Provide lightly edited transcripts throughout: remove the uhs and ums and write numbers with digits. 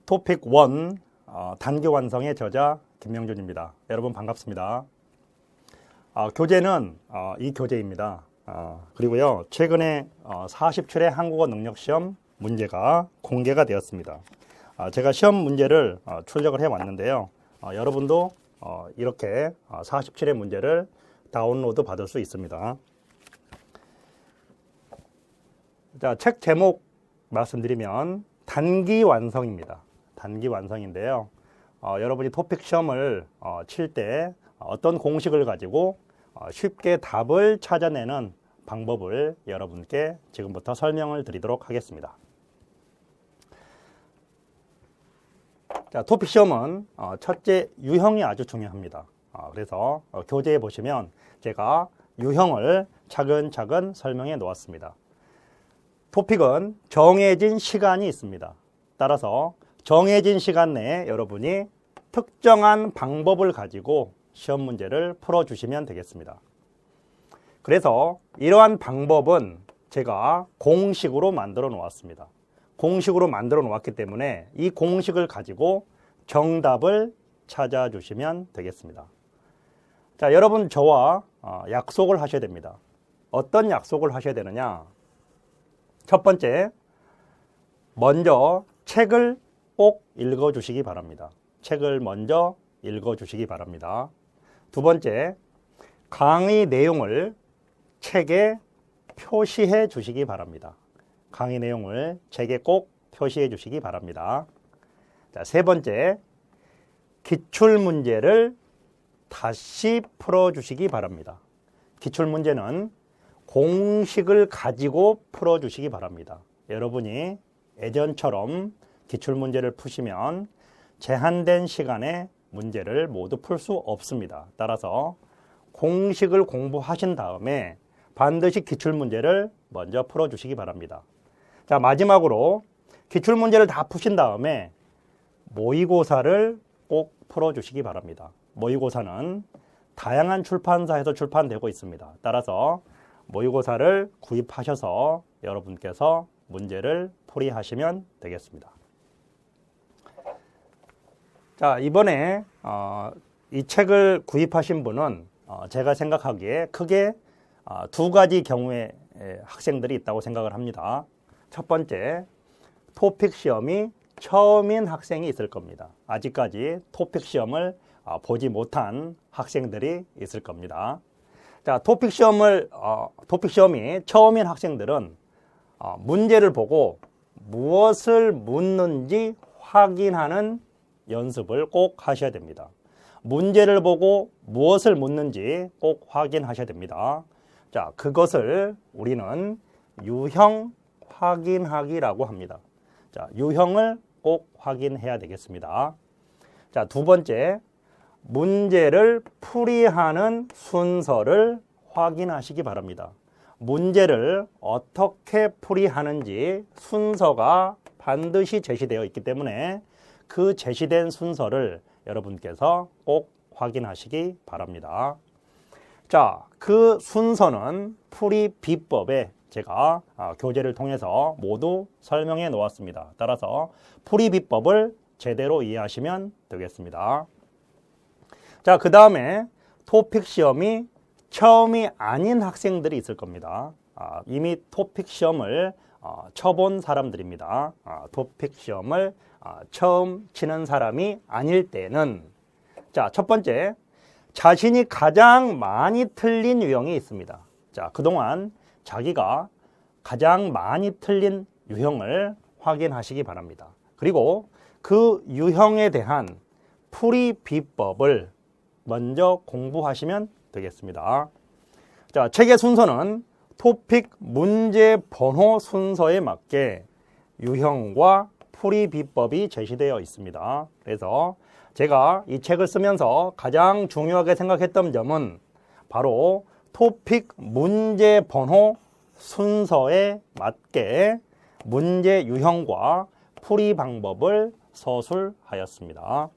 토픽 1 단기 완성의 저자 김명준입니다. 여러분 반갑습니다. 교재는 이 교재입니다. 그리고요 최근에 47회 한국어 능력시험 문제가 공개가 되었습니다. 제가 시험 문제를 출력을 해왔는데요. 여러분도 이렇게 47회 문제를 다운로드 받을 수 있습니다. 자, 책 제목 말씀드리면 단기 완성입니다. 단기 완성인데요. 여러분이 토픽 시험을 칠 때 어떤 공식을 가지고 쉽게 답을 찾아내는 방법을 여러분께 지금부터 설명을 드리도록 하겠습니다. 자, 토픽 시험은 첫째 유형이 아주 중요합니다. 그래서 교재에 보시면 제가 유형을 차근차근 설명해 놓았습니다. 토픽은 정해진 시간이 있습니다. 따라서 정해진 시간 내에 여러분이 특정한 방법을 가지고 시험 문제를 풀어주시면 되겠습니다. 그래서 이러한 방법은 제가 공식으로 만들어 놓았습니다. 공식으로 만들어 놓았기 때문에 이 공식을 가지고 정답을 찾아주시면 되겠습니다. 자, 여러분 저와 약속을 하셔야 됩니다. 어떤 약속을 하셔야 되느냐? 첫 번째, 먼저 책을 꼭 읽어주시기 바랍니다. 책을 먼저 읽어주시기 바랍니다. 두 번째, 강의 내용을 책에 표시해 주시기 바랍니다. 강의 내용을 책에 꼭 표시해 주시기 바랍니다. 자, 세 번째, 기출문제를 다시 풀어주시기 바랍니다. 기출문제는 공식을 가지고 풀어주시기 바랍니다. 여러분이 예전처럼 기출문제를 푸시면 제한된 시간에 문제를 모두 풀 수 없습니다. 따라서 공식을 공부하신 다음에 반드시 기출문제를 먼저 풀어주시기 바랍니다. 자, 마지막으로 기출문제를 다 푸신 다음에 모의고사를 꼭 풀어주시기 바랍니다. 모의고사는 다양한 출판사에서 출판되고 있습니다. 따라서 모의고사를 구입하셔서 여러분께서 문제를 풀이하시면 되겠습니다. 자, 이번에 이 책을 구입하신 분은 제가 생각하기에 크게 두 가지 경우의 학생들이 있다고 생각을 합니다. 첫 번째, 토픽 시험이 처음인 학생이 있을 겁니다. 아직까지 토픽 시험을 보지 못한 학생들이 있을 겁니다. 자, 토픽 시험이 처음인 학생들은 문제를 보고 무엇을 묻는지 확인하는 연습을 꼭 하셔야 됩니다. 문제를 보고 무엇을 묻는지 꼭 확인하셔야 됩니다. 자, 그것을 우리는 유형 확인하기라고 합니다. 자, 유형을 꼭 확인해야 되겠습니다. 자, 두 번째, 문제를 풀이하는 순서를 확인하시기 바랍니다. 문제를 어떻게 풀이하는지 순서가 반드시 제시되어 있기 때문에 그 제시된 순서를 여러분께서 꼭 확인하시기 바랍니다. 자, 그 순서는 풀이 비법에 제가 교재를 통해서 모두 설명해 놓았습니다. 따라서 풀이 비법을 제대로 이해하시면 되겠습니다. 자, 그 다음에 토픽 시험이 처음이 아닌 학생들이 있을 겁니다. 이미 토픽 시험을 쳐본 사람들입니다. 토픽 시험을 처음 치는 사람이 아닐 때는, 자, 첫 번째, 자신이 가장 많이 틀린 유형이 있습니다. 자, 그동안 자기가 가장 많이 틀린 유형을 확인하시기 바랍니다. 그리고 그 유형에 대한 풀이 비법을 먼저 공부하시면 되겠습니다. 자, 책의 순서는 토픽 문제 번호 순서에 맞게 유형과 풀이 비법이 제시되어 있습니다. 그래서 제가 이 책을 쓰면서 가장 중요하게 생각했던 점은 바로 토픽 문제 번호 순서에 맞게 문제 유형과 풀이 방법을 서술하였습니다.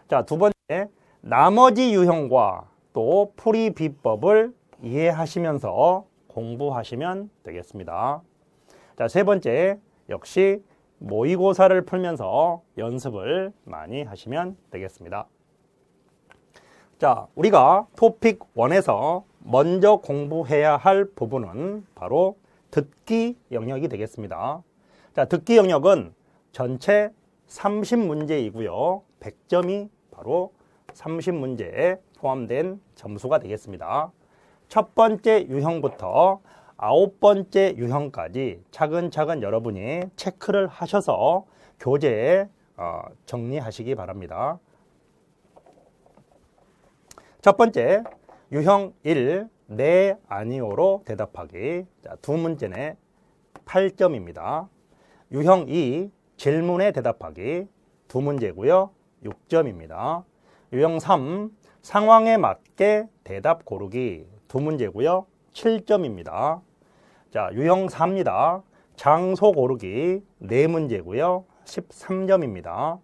자, 두 번째, 나머지 유형과 또 풀이 비법을 이해하시면서 공부하시면 되겠습니다. 자, 세 번째, 역시 모의고사를 풀면서 연습을 많이 하시면 되겠습니다. 자, 우리가 토픽 1에서 먼저 공부해야 할 부분은 바로 듣기 영역이 되겠습니다. 자, 듣기 영역은 전체 30문제이고요. 100점이 바로 30문제에 포함된 점수가 되겠습니다. 첫 번째 유형부터 9번째 유형까지 차근차근 여러분이 체크를 하셔서 교재에 정리하시기 바랍니다. 첫 번째 유형 1, 네, 아니오로 대답하기. 자, 두 문제네 8점입니다. 유형 2, 질문에 대답하기. 두 문제고요. 6점입니다. 유형 3, 상황에 맞게 대답 고르기. 두 문제고요. 7점입니다. 자, 유형 4입니다. 장소 고르기. 네 문제고요. 13점입니다.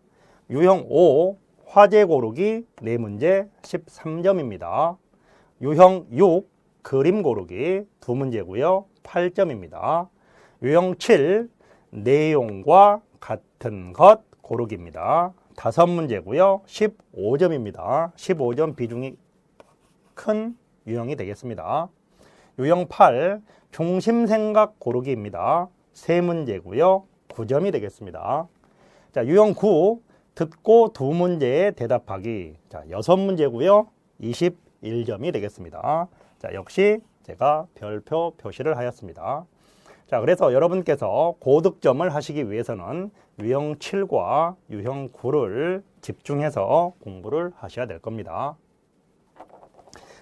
유형 5, 화제 고르기. 네 문제 13점입니다. 유형 6, 그림 고르기. 두 문제고요. 8점입니다. 유형 7, 내용과 같은 것 고르기입니다. 5문제고요. 15점입니다. 15점 비중이 큰 유형이 되겠습니다. 유형 8, 중심생각 고르기입니다. 3문제고요. 9점이 되겠습니다. 자, 유형 9, 듣고 두 문제에 대답하기. 자, 6문제고요. 21점이 되겠습니다. 자, 역시 제가 별표 표시를 하였습니다. 자, 그래서 여러분께서 고득점을 하시기 위해서는 유형 7과 유형 9를 집중해서 공부를 하셔야 될 겁니다.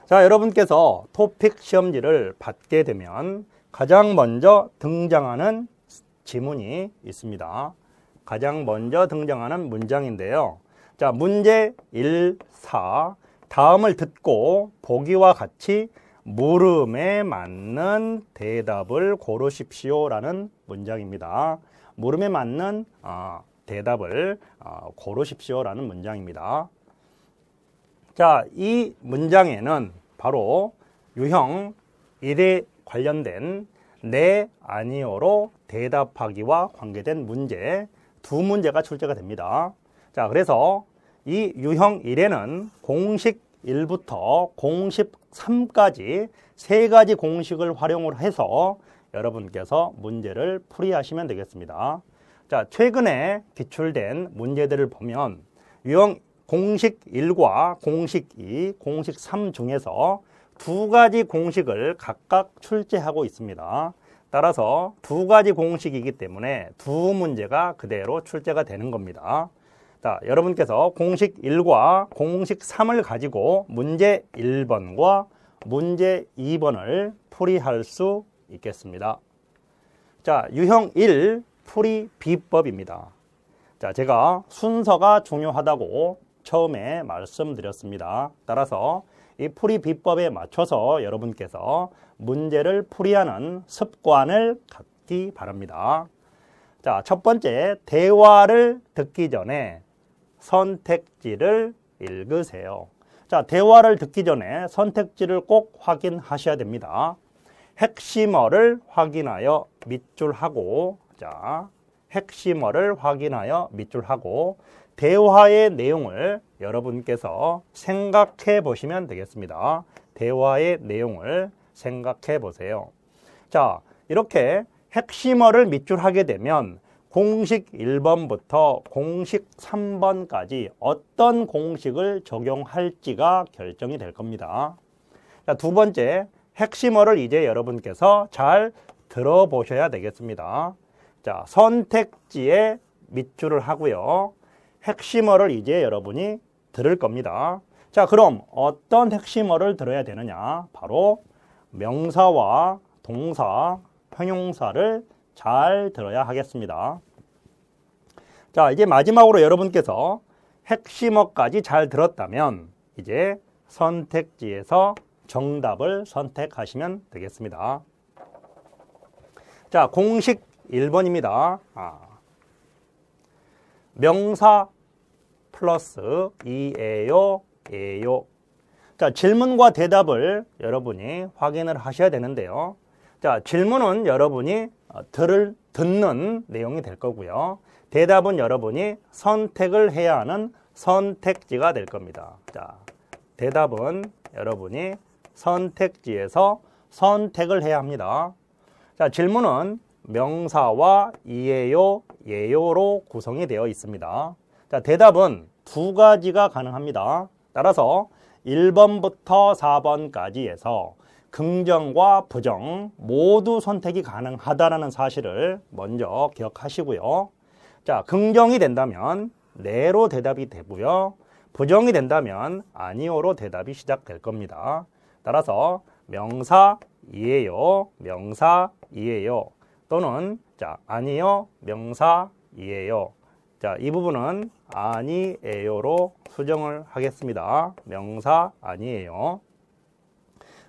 자, 여러분께서 토픽 시험지를 받게 되면 가장 먼저 등장하는 지문이 있습니다. 가장 먼저 등장하는 문장인데요. 자, 문제 1, 4, 다음을 듣고 보기와 같이 물음에 맞는 대답을 고르십시오라는 문장입니다. 물음에 맞는 대답을 고르십시오라는 문장입니다. 자, 이 문장에는 바로 유형 1에 관련된 네, 아니오로 대답하기와 관계된 문제 두 문제가 출제가 됩니다. 자, 그래서 이 유형 1에는 공식 1부터 공식 3까지 세 가지 공식을 활용을 해서 여러분께서 문제를 풀이하시면 되겠습니다. 자, 최근에 기출된 문제들을 보면 유형 공식 1과 공식 2, 공식 3 중에서 두 가지 공식을 각각 출제하고 있습니다. 따라서 두 가지 공식이기 때문에 두 문제가 그대로 출제가 되는 겁니다. 자, 여러분께서 공식 1과 공식 3을 가지고 문제 1번과 문제 2번을 풀이할 수 있겠습니다. 자, 유형 1 풀이 비법입니다. 자, 제가 순서가 중요하다고 처음에 말씀드렸습니다. 따라서 이 풀이 비법에 맞춰서 여러분께서 문제를 풀이하는 습관을 갖기 바랍니다. 자, 첫 번째, 대화를 듣기 전에 선택지를 읽으세요. 자, 대화를 듣기 전에 선택지를 꼭 확인하셔야 됩니다. 핵심어를 확인하여 밑줄하고, 자, 핵심어를 확인하여 밑줄하고 대화의 내용을 여러분께서 생각해 보시면 되겠습니다. 대화의 내용을 생각해 보세요. 자, 이렇게 핵심어를 밑줄하게 되면 공식 1번부터 공식 3번까지 어떤 공식을 적용할지가 결정이 될 겁니다. 자, 두 번째, 핵심어를 이제 여러분께서 잘 들어보셔야 되겠습니다. 자, 선택지에 밑줄을 하고요. 핵심어를 이제 여러분이 들을 겁니다. 자, 그럼 어떤 핵심어를 들어야 되느냐? 바로 명사와 동사, 형용사를 잘 들어야 하겠습니다. 자, 이제 마지막으로 여러분께서 핵심어까지 잘 들었다면 이제 선택지에서 정답을 선택하시면 되겠습니다. 자, 공식 1번입니다. 명사 플러스 이에요, 에요. 자, 질문과 대답을 여러분이 확인을 하셔야 되는데요. 자, 질문은 여러분이 듣는 내용이 될 거고요. 대답은 여러분이 선택을 해야 하는 선택지가 될 겁니다. 자, 대답은 여러분이 선택지에서 선택을 해야 합니다. 자, 질문은 명사와 이에요, 예요로 구성이 되어 있습니다. 자, 대답은 두 가지가 가능합니다. 따라서 1번부터 4번까지에서 긍정과 부정 모두 선택이 가능하다는 사실을 먼저 기억하시고요. 자, 긍정이 된다면 네로 대답이 되고요. 부정이 된다면 아니요로 대답이 시작될 겁니다. 따라서 명사이에요, 명사이에요 또는 자, 아니요, 명사이에요. 자, 이 부분은 아니에요로 수정을 하겠습니다. 명사 아니에요.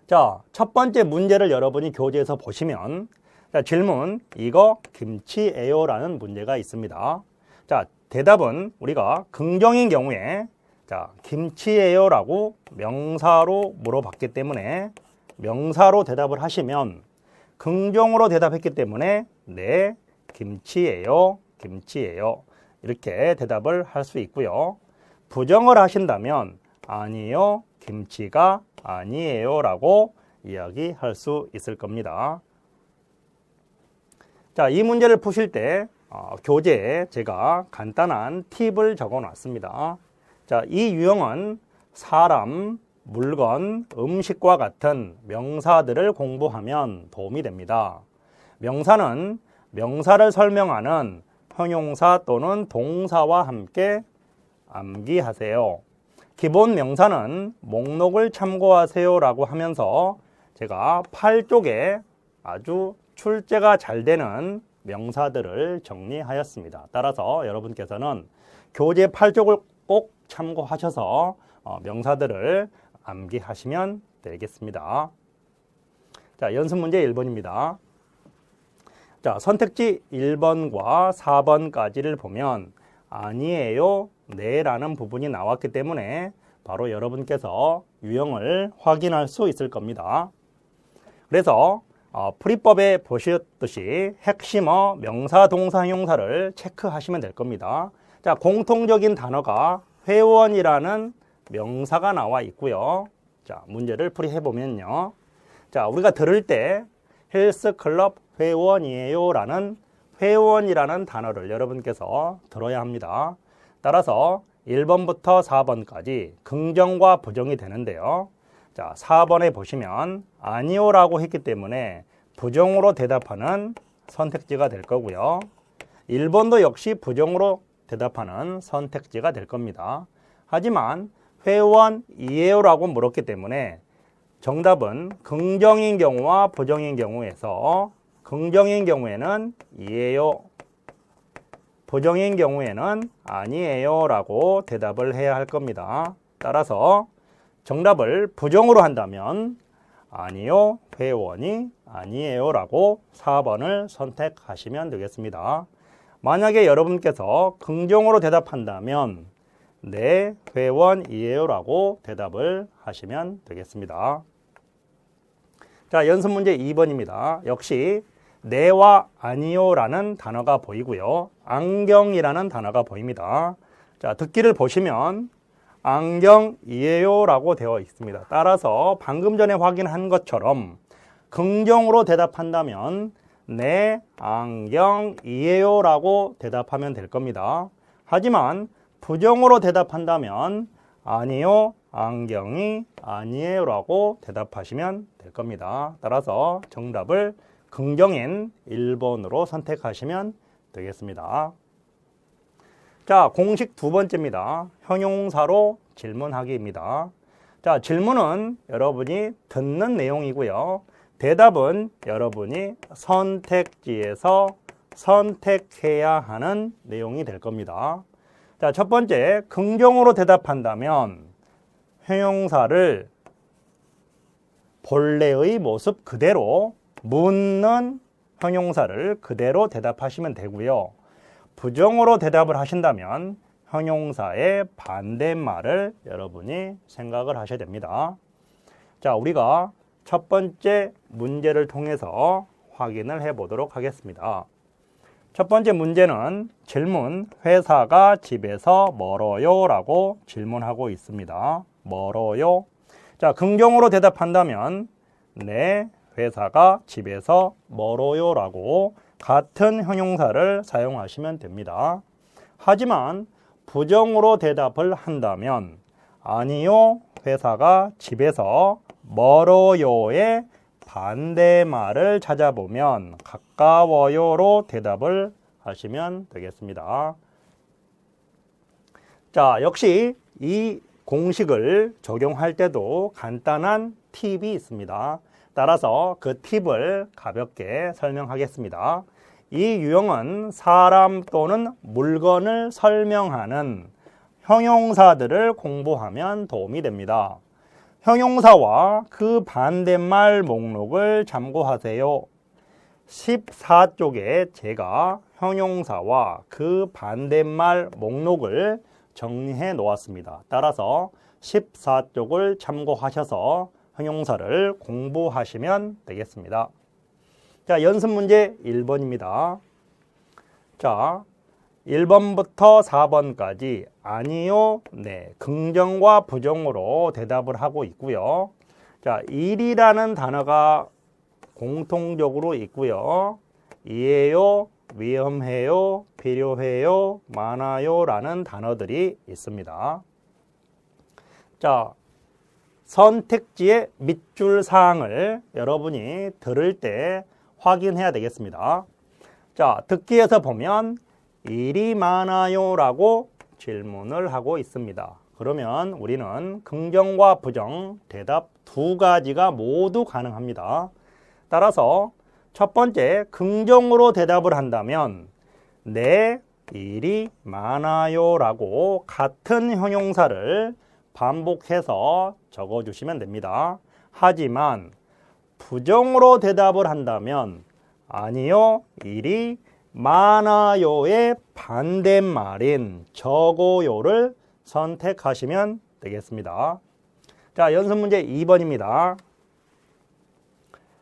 자, 첫 번째 문제를 여러분이 교재에서 보시면 자, 질문 이거 김치예요라는 문제가 있습니다. 자, 대답은 우리가 긍정인 경우에 자, 김치예요라고 명사로 물어봤기 때문에 명사로 대답을 하시면 긍정으로 대답했기 때문에 네, 김치예요, 김치예요. 이렇게 대답을 할 수 있고요. 부정을 하신다면 아니요, 김치가 아니에요 라고 이야기할 수 있을 겁니다. 자, 이 문제를 푸실 때 교재에 제가 간단한 팁을 적어 놨습니다. 자, 이 유형은 사람, 물건, 음식과 같은 명사들을 공부하면 도움이 됩니다. 명사는 명사를 설명하는 형용사 또는 동사와 함께 암기하세요. 기본 명사는 목록을 참고하세요 라고 하면서 제가 8쪽에 아주 출제가 잘 되는 명사들을 정리하였습니다. 따라서 여러분께서는 교재 8쪽을 꼭 참고하셔서 명사들을 암기하시면 되겠습니다. 자, 연습 문제 1번입니다. 자, 선택지 1번과 4번까지를 보면 아니에요, 네라는 부분이 나왔기 때문에 바로 여러분께서 유형을 확인할 수 있을 겁니다. 그래서 풀이법에 보셨듯이 핵심어 명사, 동사, 형용사를 체크하시면 될 겁니다. 자, 공통적인 단어가 회원이라는 명사가 나와 있고요. 자, 문제를 풀이해 보면요. 자, 우리가 들을 때 헬스클럽 회원이에요 라는 회원이라는 단어를 여러분께서 들어야 합니다. 따라서 1번부터 4번까지 긍정과 부정이 되는데요. 자, 4번에 보시면 아니요라고 했기 때문에 부정으로 대답하는 선택지가 될 거고요. 1번도 역시 부정으로 대답하는 선택지가 될 겁니다. 하지만 회원이에요라고 물었기 때문에 정답은 긍정인 경우와 부정인 경우에서 긍정인 경우에는 이에요, 부정인 경우에는 아니에요 라고 대답을 해야 할 겁니다. 따라서 정답을 부정으로 한다면 아니요, 회원이 아니에요 라고 4번을 선택하시면 되겠습니다. 만약에 여러분께서 긍정으로 대답한다면 네, 회원이에요 라고 대답을 하시면 되겠습니다. 자, 연습 문제 2번입니다. 역시 네와 아니요 라는 단어가 보이고요. 안경이라는 단어가 보입니다. 자, 듣기를 보시면 안경이에요 라고 되어 있습니다. 따라서 방금 전에 확인한 것처럼 긍정으로 대답한다면 네, 안경이에요 라고 대답하면 될 겁니다. 하지만 부정으로 대답한다면 아니요, 안경이 아니에요 라고 대답하시면 될 겁니다. 따라서 정답을 긍정인 1번으로 선택하시면 되겠습니다. 자, 공식 두 번째입니다. 형용사로 질문하기입니다. 자, 질문은 여러분이 듣는 내용이고요. 대답은 여러분이 선택지에서 선택해야 하는 내용이 될 겁니다. 자, 첫 번째, 긍정으로 대답한다면 형용사를 본래의 모습 그대로 묻는 형용사를 그대로 대답하시면 되고요. 부정으로 대답을 하신다면 형용사의 반대말을 여러분이 생각을 하셔야 됩니다. 자, 우리가 첫 번째 문제를 통해서 확인을 해 보도록 하겠습니다. 첫 번째 문제는 질문, 회사가 집에서 멀어요? 라고 질문하고 있습니다. 멀어요? 자, 긍정으로 대답한다면 네, 회사가 집에서 멀어요 라고 같은 형용사를 사용하시면 됩니다. 하지만 부정으로 대답을 한다면 아니요, 회사가 집에서 멀어요의 반대말을 찾아보면 가까워요로 대답을 하시면 되겠습니다. 자, 역시 이 공식을 적용할 때도 간단한 팁이 있습니다. 따라서 그 팁을 가볍게 설명하겠습니다. 이 유형은 사람 또는 물건을 설명하는 형용사들을 공부하면 도움이 됩니다. 형용사와 그 반대말 목록을 참고하세요. 14쪽에 제가 형용사와 그 반대말 목록을 정리해 놓았습니다. 따라서 14쪽을 참고하셔서 형용사를 공부하시면 되겠습니다. 자, 연습 문제 1번입니다. 자, 1번부터 4번까지 아니요, 네, 긍정과 부정으로 대답을 하고 있고요. 자, 일이라는 단어가 공통적으로 있고요. 이해요, 위험해요, 필요해요, 많아요 라는 단어들이 있습니다. 자, 선택지의 밑줄 사항을 여러분이 들을 때 확인해야 되겠습니다. 자, 듣기에서 보면 일이 많아요 라고 질문을 하고 있습니다. 그러면 우리는 긍정과 부정, 대답 두 가지가 모두 가능합니다. 따라서 첫 번째, 긍정으로 대답을 한다면 네, 일이 많아요 라고 같은 형용사를 반복해서 적어주시면 됩니다. 하지만 부정으로 대답을 한다면 아니요, 일이 많아요의 반대말인 적어요를 선택하시면 되겠습니다. 자, 연습 문제 2번입니다.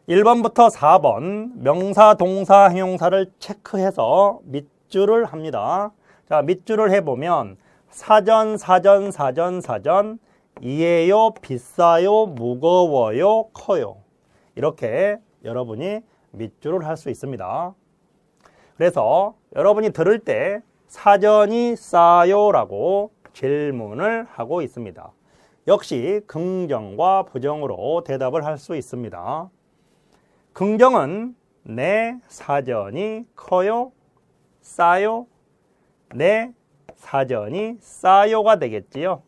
1번부터 4번 명사, 동사, 형용사를 체크해서 밑줄을 합니다. 자, 밑줄을 해보면 사전, 사전, 사전, 사전, 이에요, 비싸요, 무거워요, 커요. 이렇게 여러분이 밑줄을 할 수 있습니다. 그래서 여러분이 들을 때 사전이 싸요 라고 질문을 하고 있습니다. 역시 긍정과 부정으로 대답을 할 수 있습니다. 긍정은 네, 사전이 커요, 싸요, 네, 사전이 싸요가 되겠지요.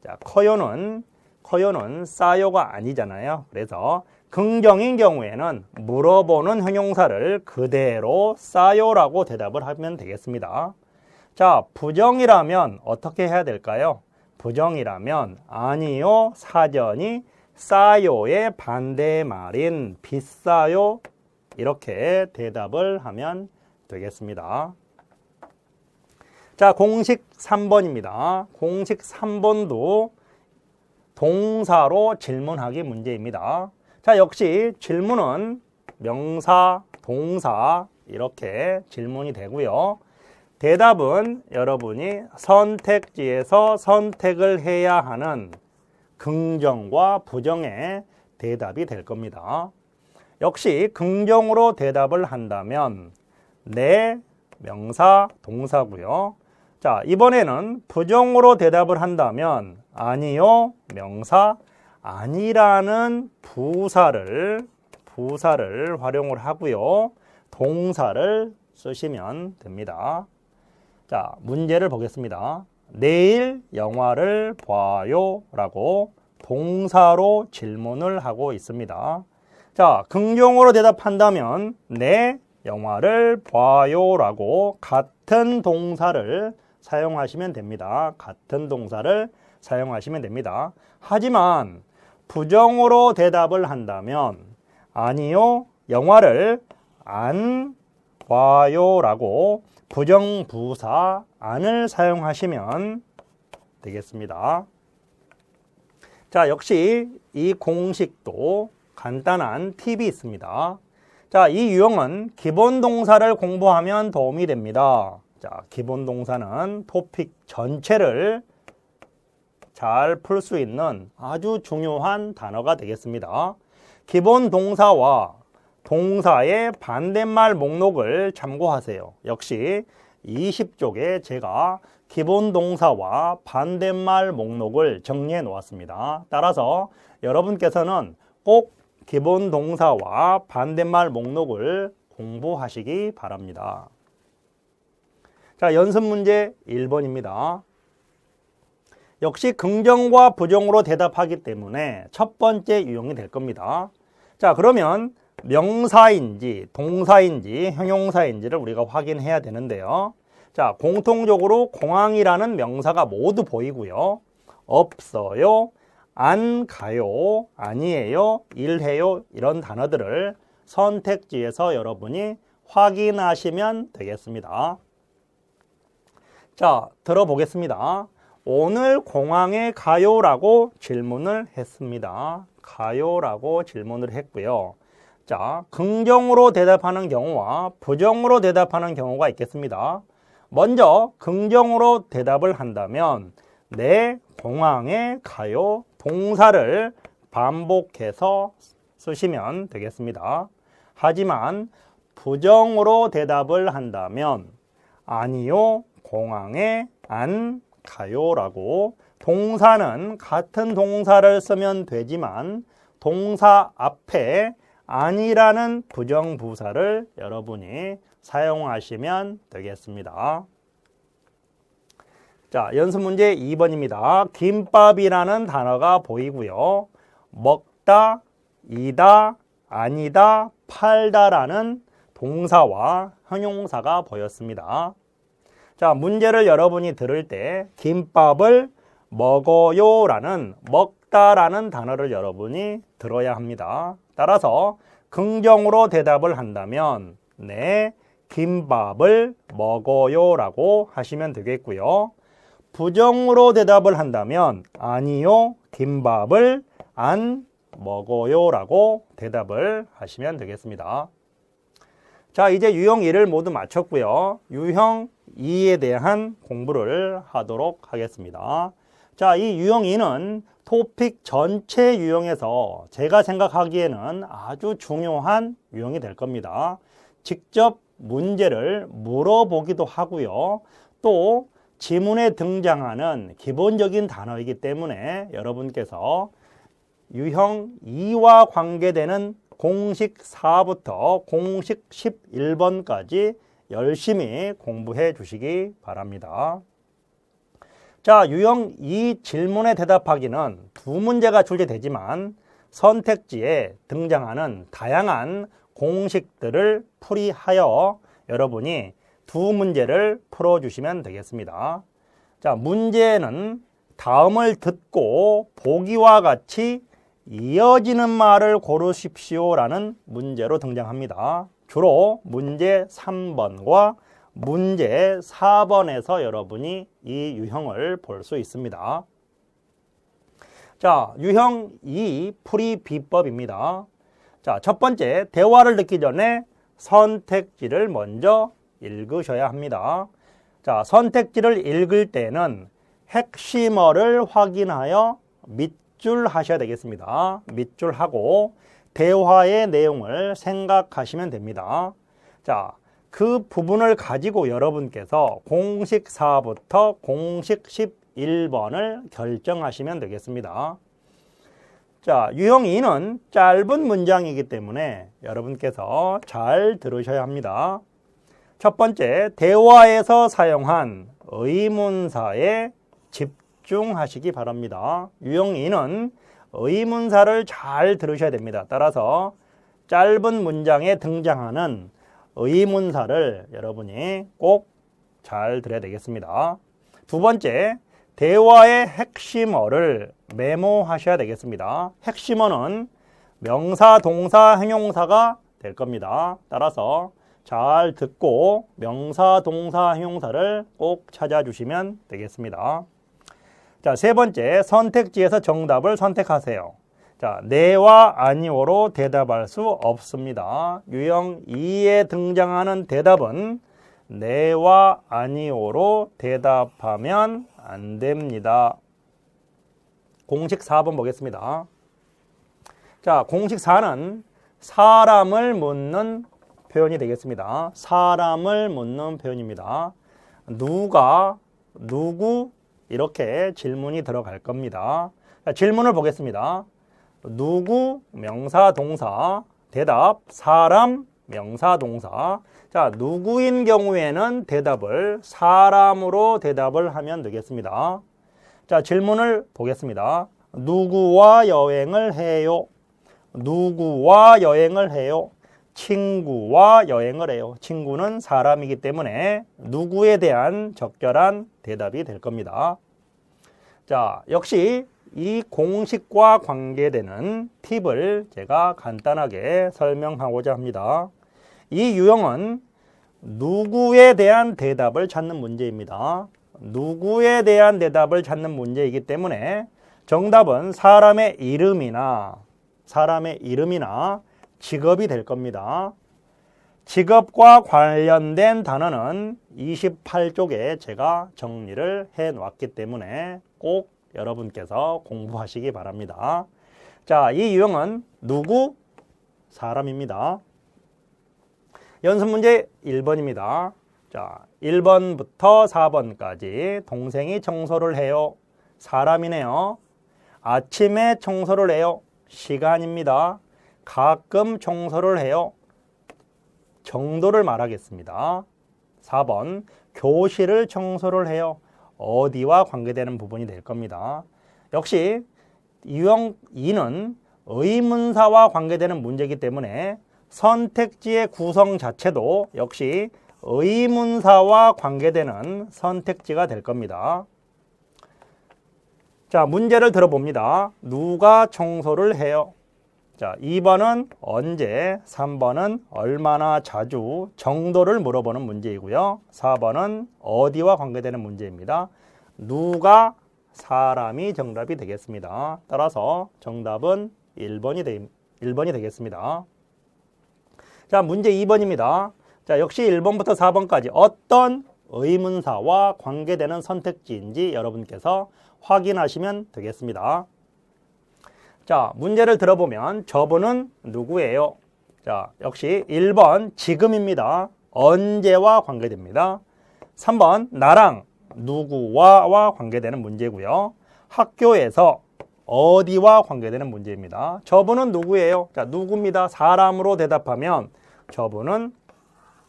자, 커요는 싸요가 아니잖아요. 그래서 긍정인 경우에는 물어보는 형용사를 그대로 싸요라고 대답을 하면 되겠습니다. 자, 부정이라면 어떻게 해야 될까요? 부정이라면 아니요, 사전이 싸요의 반대말인 비싸요 이렇게 대답을 하면 되겠습니다. 자, 공식 3번입니다. 공식 3번도 동사로 질문하기 문제입니다. 자, 역시 질문은 명사, 동사 이렇게 질문이 되고요. 대답은 여러분이 선택지에서 선택을 해야 하는 긍정과 부정의 대답이 될 겁니다. 역시 긍정으로 대답을 한다면 네, 명사, 동사고요. 자, 이번에는 부정으로 대답을 한다면 아니요, 명사, 아니라는 부사를 활용을 하고요. 동사를 쓰시면 됩니다. 자, 문제를 보겠습니다. 내일 영화를 봐요 라고 동사로 질문을 하고 있습니다. 자, 긍정으로 대답한다면 네, 영화를 봐요 라고 같은 동사를 사용하시면 됩니다. 같은 동사를 사용하시면 됩니다. 하지만 부정으로 대답을 한다면 아니요, 영화를 안 봐요 라고 부정부사 안을 사용하시면 되겠습니다. 자, 역시 이 공식도 간단한 팁이 있습니다. 자, 이 유형은 기본 동사를 공부하면 도움이 됩니다. 자, 기본 동사는 토픽 전체를 잘 풀 수 있는 아주 중요한 단어가 되겠습니다. 기본 동사와 동사의 반대말 목록을 참고하세요. 역시 20쪽에 제가 기본 동사와 반대말 목록을 정리해 놓았습니다. 따라서 여러분께서는 꼭 기본 동사와 반대말 목록을 공부하시기 바랍니다. 자, 연습 문제 1번입니다. 역시 긍정과 부정으로 대답하기 때문에 첫 번째 유형이 될 겁니다. 자, 그러면 명사인지 동사인지 형용사인지를 우리가 확인해야 되는데요. 자, 공통적으로 공항이라는 명사가 모두 보이고요. 없어요, 안 가요, 아니에요, 일해요 이런 단어들을 선택지에서 여러분이 확인하시면 되겠습니다. 자, 들어보겠습니다. 오늘 공항에 가요라고 질문을 했습니다. 가요라고 질문을 했고요. 자, 긍정으로 대답하는 경우와 부정으로 대답하는 경우가 있겠습니다. 먼저 긍정으로 대답을 한다면 네, 공항에 가요 동사를 반복해서 쓰시면 되겠습니다. 하지만 부정으로 대답을 한다면 아니요, 공항에 안 가요라고 동사는 같은 동사를 쓰면 되지만 동사 앞에 아니라는 부정부사를 여러분이 사용하시면 되겠습니다. 자, 연습 문제 2번입니다. 김밥이라는 단어가 보이고요. 먹다, 이다, 아니다, 팔다라는 동사와 형용사가 보였습니다. 자, 문제를 여러분이 들을 때 김밥을 먹어요라는 먹다라는 단어를 여러분이 들어야 합니다. 따라서 긍정으로 대답을 한다면 네, 김밥을 먹어요라고 하시면 되겠고요. 부정으로 대답을 한다면 아니요, 김밥을 안 먹어요라고 대답을 하시면 되겠습니다. 자, 이제 유형 1을 모두 마쳤고요. 유형 2에 대한 공부를 하도록 하겠습니다. 자, 이 유형 2는 토픽 전체 유형에서 제가 생각하기에는 아주 중요한 유형이 될 겁니다. 직접 문제를 물어보기도 하고요. 또 지문에 등장하는 기본적인 단어이기 때문에 여러분께서 유형 2와 관계되는 공식 4부터 공식 11번까지 열심히 공부해 주시기 바랍니다. 자, 유형 2 질문에 대답하기는 두 문제가 출제되지만 선택지에 등장하는 다양한 공식들을 풀이하여 여러분이 두 문제를 풀어주시면 되겠습니다. 자, 문제는 다음을 듣고 보기와 같이 이어지는 말을 고르십시오라는 문제로 등장합니다. 주로 문제 3번과 문제 4번에서 여러분이 이 유형을 볼 수 있습니다. 자, 유형 2 풀이 비법입니다. 자, 첫 번째, 대화를 듣기 전에 선택지를 먼저 읽으셔야 합니다. 자, 선택지를 읽을 때는 핵심어를 확인하여 밑줄 하셔야 되겠습니다. 밑줄 하고 대화의 내용을 생각하시면 됩니다. 자, 그 부분을 가지고 여러분께서 공식 4부터 공식 11번을 결정하시면 되겠습니다. 자, 유형 2는 짧은 문장이기 때문에 여러분께서 잘 들으셔야 합니다. 첫 번째, 대화에서 사용한 의문사에 집중하시기 바랍니다. 유형 2는 의문사를 잘 들으셔야 됩니다. 따라서 짧은 문장에 등장하는 의문사를 여러분이 꼭 잘 들어야 되겠습니다. 두 번째, 대화의 핵심어를 메모하셔야 되겠습니다. 핵심어는 명사, 동사, 형용사가 될 겁니다. 따라서 잘 듣고 명사, 동사, 형용사를 꼭 찾아주시면 되겠습니다. 자, 세 번째, 선택지에서 정답을 선택하세요. 자, 네와 아니오로 대답할 수 없습니다. 유형 2에 등장하는 대답은 네와 아니오로 대답하면 안 됩니다. 공식 4번 보겠습니다. 자, 공식 4는 사람을 묻는 표현이 되겠습니다. 사람을 묻는 표현입니다. 누가, 누구 이렇게 질문이 들어갈 겁니다. 자, 질문을 보겠습니다. 누구 명사 동사 대답 사람 명사 동사. 자, 누구인 경우에는 대답을 사람으로 대답을 하면 되겠습니다. 자, 질문을 보겠습니다. 누구와 여행을 해요? 누구와 여행을 해요? 친구와 여행을 해요. 친구는 사람이기 때문에 누구에 대한 적절한 대답이 될 겁니다. 자, 역시 이 공식과 관계되는 팁을 제가 간단하게 설명하고자 합니다. 이 유형은 누구에 대한 대답을 찾는 문제입니다. 누구에 대한 대답을 찾는 문제이기 때문에 정답은 사람의 이름이나 직업이 될 겁니다. 직업과 관련된 단어는 28쪽에 제가 정리를 해 놓았기 때문에 꼭 여러분께서 공부하시기 바랍니다. 자, 이 유형은 누구? 사람입니다. 연습 문제 1번입니다. 자, 1번부터 4번까지 동생이 청소를 해요. 사람이네요. 아침에 청소를 해요. 시간입니다. 가끔 청소를 해요. 정도를 말하겠습니다. 4번 교실을 청소를 해요. 어디와 관계되는 부분이 될 겁니다. 역시 유형 2는 의문사와 관계되는 문제이기 때문에 선택지의 구성 자체도 역시 의문사와 관계되는 선택지가 될 겁니다. 자, 문제를 들어봅니다. 누가 청소를 해요? 자, 2번은 언제, 3번은 얼마나 자주, 정도를 물어보는 문제이고요. 4번은 어디와 관계되는 문제입니다. 누가, 사람이 정답이 되겠습니다. 따라서 정답은 1번이 되겠습니다. 자, 문제 2번입니다. 자, 역시 1번부터 4번까지 어떤 의문사와 관계되는 선택지인지 여러분께서 확인하시면 되겠습니다. 자, 문제를 들어보면 저분은 누구예요? 자, 역시 1번 지금입니다. 언제와 관계됩니다. 3번 나랑 누구와 관계되는 문제고요. 학교에서 어디와 관계되는 문제입니다. 저분은 누구예요? 자, 누구입니다. 사람으로 대답하면 저분은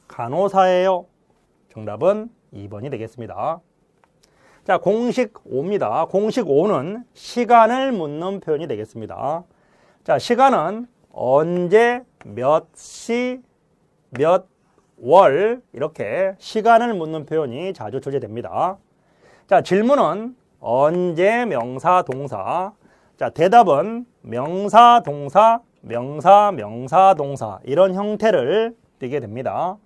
간호사예요. 정답은 2번이 되겠습니다. 자, 공식 5입니다. 공식 5는 시간을 묻는 표현이 되겠습니다. 자, 시간은 언제, 몇 시, 몇 월 이렇게 시간을 묻는 표현이 자주 출제됩니다. 자, 질문은 언제, 명사, 동사. 자, 대답은 명사, 동사, 명사, 명사, 동사 이런 형태를 띠게 됩니다.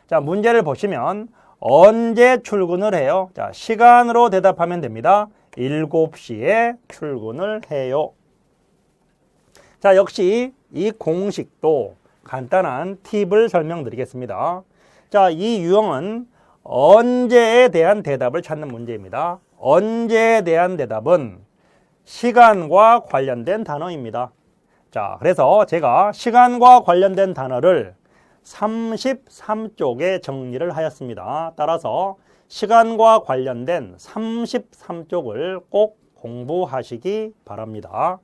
자, 문제를 보시면 언제 출근을 해요? 자, 시간으로 대답하면 됩니다. 7시에 출근을 해요. 자, 역시 이 공식도 간단한 팁을 설명드리겠습니다. 자, 이 유형은 언제에 대한 대답을 찾는 문제입니다. 언제에 대한 대답은 시간과 관련된 단어입니다. 자, 그래서 제가 시간과 관련된 단어를 33쪽에 정리를 하였습니다. 따라서 시간과 관련된 33쪽을 꼭 공부하시기 바랍니다.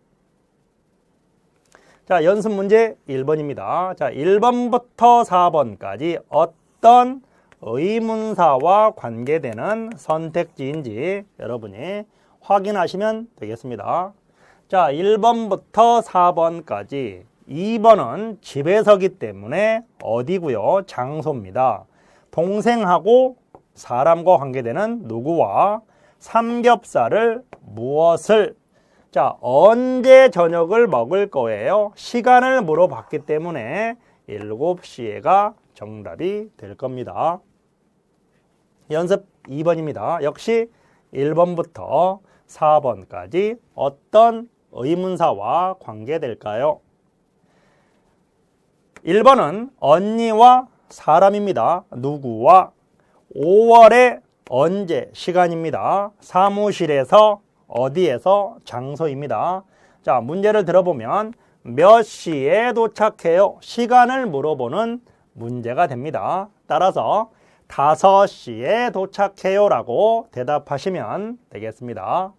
자, 연습 문제 1번입니다. 자, 1번부터 4번까지 어떤 의문사와 관계되는 선택지인지 여러분이 확인하시면 되겠습니다. 자, 1번부터 4번까지 2번은 집에서기 때문에 어디고요? 장소입니다. 동생하고 사람과 관계되는 누구와 삼겹살을 무엇을 자, 언제 저녁을 먹을 거예요? 시간을 물어봤기 때문에 7시에가 정답이 될 겁니다. 연습 2번입니다. 역시 1번부터 4번까지 어떤 의문사와 관계될까요? 1번은 언니와 사람입니다. 누구와? 5월에 언제? 시간입니다. 사무실에서 어디에서? 장소입니다. 자, 문제를 들어보면 몇 시에 도착해요? 시간을 물어보는 문제가 됩니다. 따라서 5시에 도착해요 라고 대답하시면 되겠습니다.